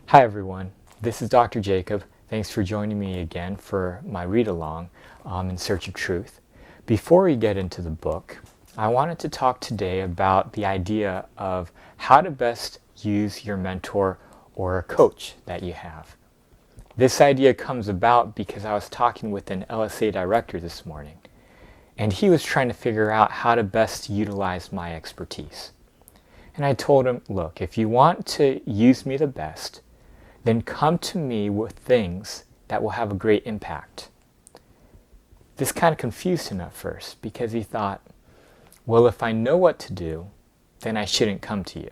Hi everyone, this is Dr. Jacob. Thanks for joining me again for my read-along in Search of Truth. Before we get into the book, I wanted to talk today about the idea of how to best use your mentor or a coach that you have. This idea comes about because I was talking with an LSA director this morning, and he was trying to figure out how to best utilize my expertise. And I told him, look, if you want to use me the best, then come to me with things that will have a great impact. This kind of confused him at first because he thought, well, if I know what to do, then I shouldn't come to you.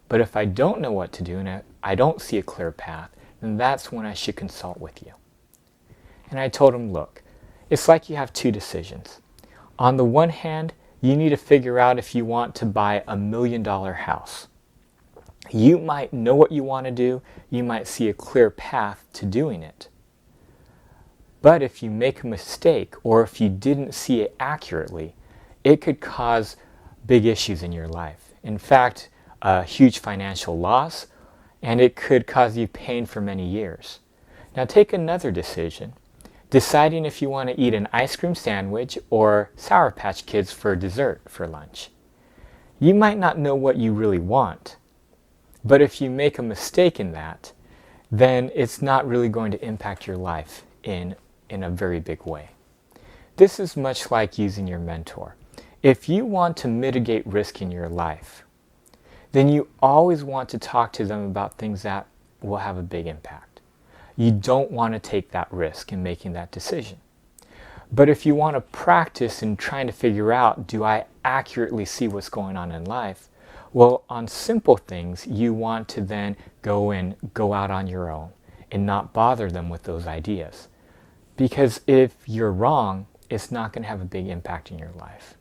But if I don't know what to do and I don't see a clear path, then that's when I should consult with you. And I told him, look, it's like you have two decisions. On the one hand, you need to figure out if you want to buy $1 million house. You might know what you want to do, you might see a clear path to doing it. But if you make a mistake or if you didn't see it accurately, it could cause big issues in your life. In fact, a huge financial loss, and it could cause you pain for many years. Now take another decision, deciding if you want to eat an ice cream sandwich or Sour Patch Kids for dessert for lunch. You might not know what you really want, but if you make a mistake in that, then it's not really going to impact your life in a very big way. This is much like using your mentor. If you want to mitigate risk in your life, then you always want to talk to them about things that will have a big impact. You don't want to take that risk in making that decision. But if you want to practice in trying to figure out, do I accurately see what's going on in life? Well, on simple things, you want to then go out on your own and not bother them with those ideas. Because if you're wrong, it's not going to have a big impact in your life.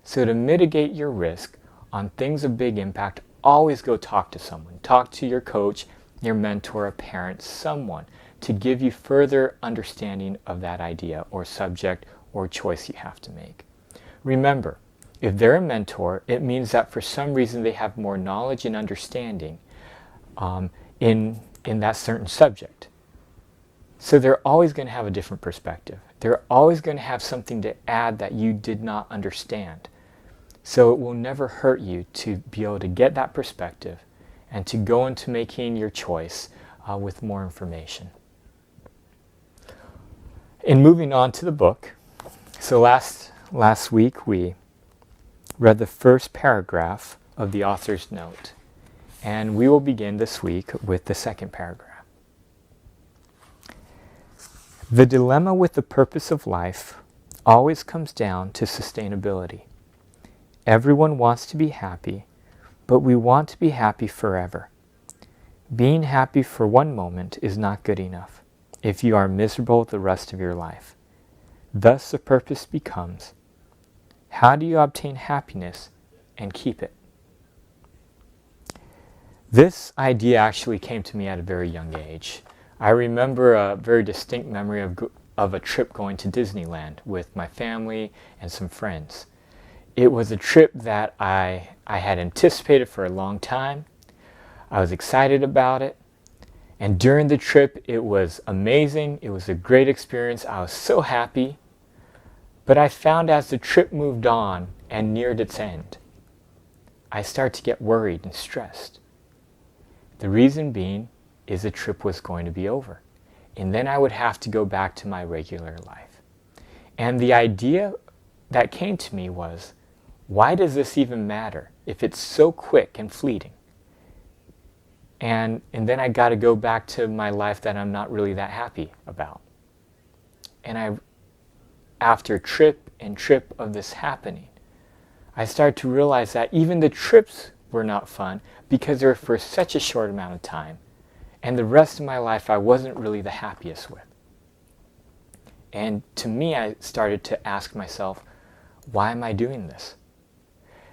So to mitigate your risk on things of big impact, always go talk to someone. Talk to your coach, your mentor, a parent, someone to give you further understanding of that idea or subject or choice you have to make. Remember, if they're a mentor, it means that for some reason they have more knowledge and understanding in that certain subject. So they're always going to have a different perspective. They're always going to have something to add that you did not understand. So it will never hurt you to be able to get that perspective and to go into making your choice with more information. In moving on to the book, so last week we read the first paragraph of the author's note, and we will begin this week with the second paragraph. The dilemma with the purpose of life always comes down to sustainability. Everyone wants to be happy, but we want to be happy forever. Being happy for one moment is not good enough if you are miserable the rest of your life. Thus the purpose becomes, how do you obtain happiness and keep it? This idea actually came to me at a very young age. I remember a very distinct memory of a trip going to Disneyland with my family and some friends. It was a trip that I had anticipated for a long time. I was excited about it. And during the trip, it was amazing. It was a great experience. I was so happy. But I found as the trip moved on and neared its end, I started to get worried and stressed. The reason being is the trip was going to be over. And then I would have to go back to my regular life. And the idea that came to me was, why does this even matter if it's so quick and fleeting? And then I got to go back to my life that I'm not really that happy about. And after trip and trip of this happening, I started to realize that even the trips were not fun because they were for such a short amount of time. And the rest of my life I wasn't really the happiest with. And to me, I started to ask myself, why am I doing this?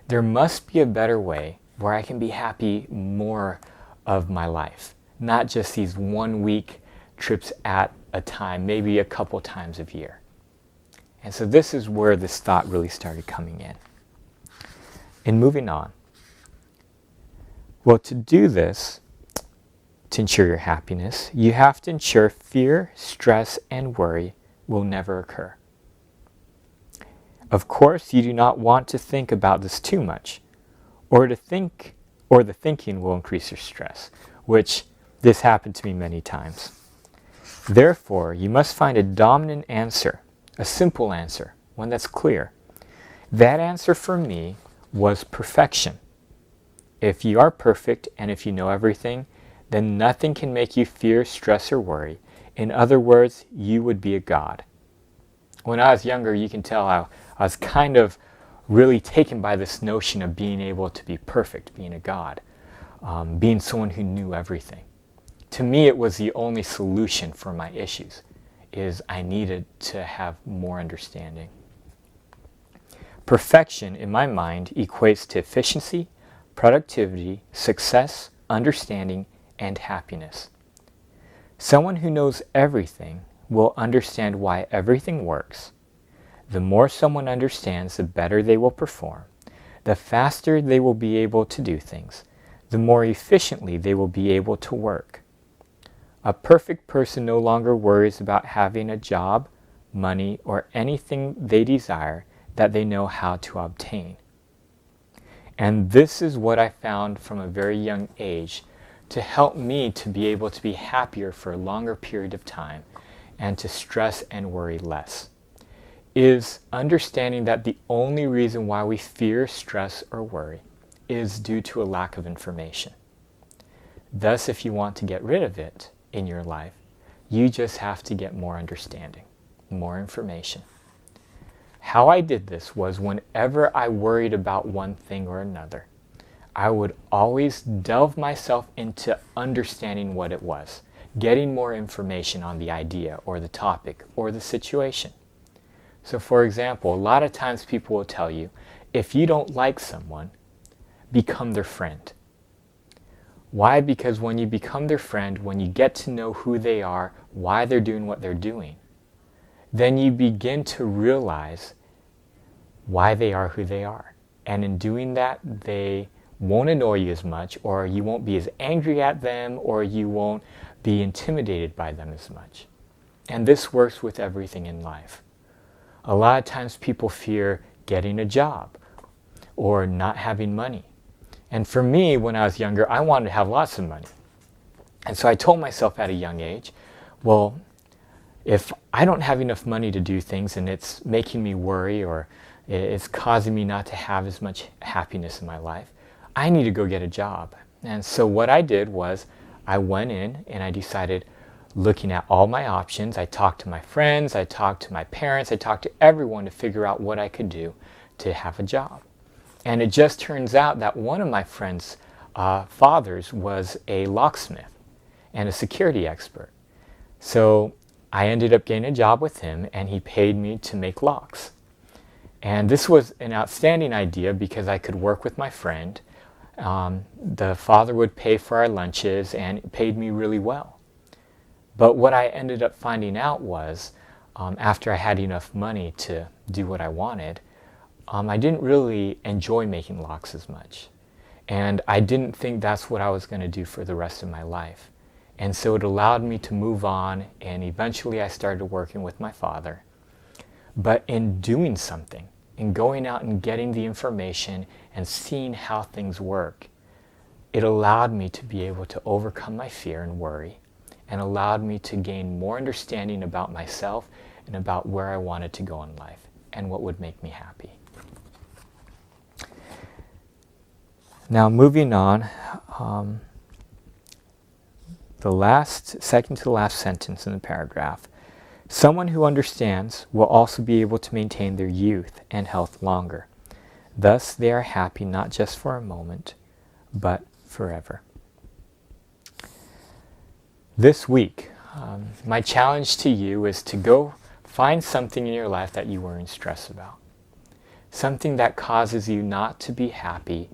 There must be a better way where I can be happy more of my life, not just these 1 week trips at a time, maybe a couple times a year. And so this is where this thought really started coming in. And moving on. Well, to do this, to ensure your happiness, you have to ensure fear, stress, and worry will never occur. Of course, you do not want to think about this too much, or the thinking will increase your stress, which this happened to me many times. Therefore, you must find a dominant answer, a simple answer, one that's clear. That answer for me was perfection. If you are perfect and if you know everything, then nothing can make you fear, stress, or worry. In other words, you would be a god. When I was younger, you can tell I was kind of really taken by this notion of being able to be perfect, being a god, being someone who knew everything. To me, it was the only solution for my issues, is I needed to have more understanding. Perfection, in my mind, equates to efficiency, productivity, success, understanding, and happiness. Someone who knows everything will understand why everything works. The more someone understands, the better they will perform. The faster they will be able to do things. The more efficiently they will be able to work. A perfect person no longer worries about having a job, money, or anything they desire that they know how to obtain. And this is what I found from a very young age to help me to be able to be happier for a longer period of time and to stress and worry less, is understanding that the only reason why we fear, stress, or worry is due to a lack of information. Thus, if you want to get rid of it in your life, you just have to get more understanding, more information. How I did this was whenever I worried about one thing or another, I would always delve myself into understanding what it was, getting more information on the idea or the topic or the situation. So for example, a lot of times people will tell you, if you don't like someone, become their friend. Why? Because when you become their friend, when you get to know who they are, why they're doing what they're doing, then you begin to realize why they are who they are. And in doing that, they won't annoy you as much, or you won't be as angry at them, or you won't be intimidated by them as much. And this works with everything in life. A lot of times people fear getting a job or not having money. And for me, when I was younger, I wanted to have lots of money. And so I told myself at a young age, well, if I don't have enough money to do things and it's making me worry or it's causing me not to have as much happiness in my life, I need to go get a job. And so what I did was I went in and I decided, looking at all my options, I talked to my friends, I talked to my parents, I talked to everyone to figure out what I could do to have a job. And it just turns out that one of my friends' fathers was a locksmith and a security expert. So I ended up getting a job with him and he paid me to make locks. And this was an outstanding idea because I could work with my friend. The father would pay for our lunches and it paid me really well. But what I ended up finding out was, after I had enough money to do what I wanted, I didn't really enjoy making locks as much. And I didn't think that's what I was going to do for the rest of my life. And so it allowed me to move on, and eventually I started working with my father. But in doing something, in going out and getting the information and seeing how things work, it allowed me to be able to overcome my fear and worry, and allowed me to gain more understanding about myself and about where I wanted to go in life and what would make me happy. Now moving on, second to the last sentence in the paragraph. Someone who understands will also be able to maintain their youth and health longer. Thus they are happy not just for a moment, but forever. This week, my challenge to you is to go find something in your life that you were in stress about. Something that causes you not to be happy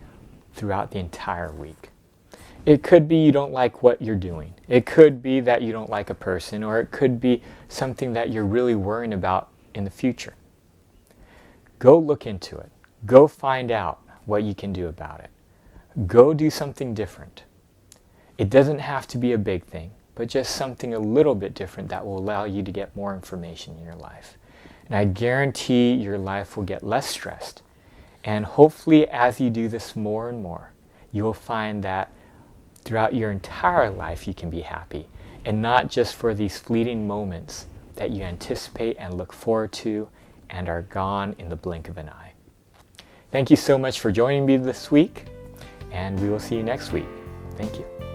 throughout the entire week. It could be you don't like what you're doing. It could be that you don't like a person, or it could be something that you're really worrying about in the future. Go look into it. Go find out what you can do about it. Go do something different. It doesn't have to be a big thing, but just something a little bit different that will allow you to get more information in your life. And I guarantee your life will get less stressed. And hopefully as you do this more and more, you will find that throughout your entire life you can be happy, and not just for these fleeting moments that you anticipate and look forward to and are gone in the blink of an eye. Thank you so much for joining me this week, and we will see you next week. Thank you.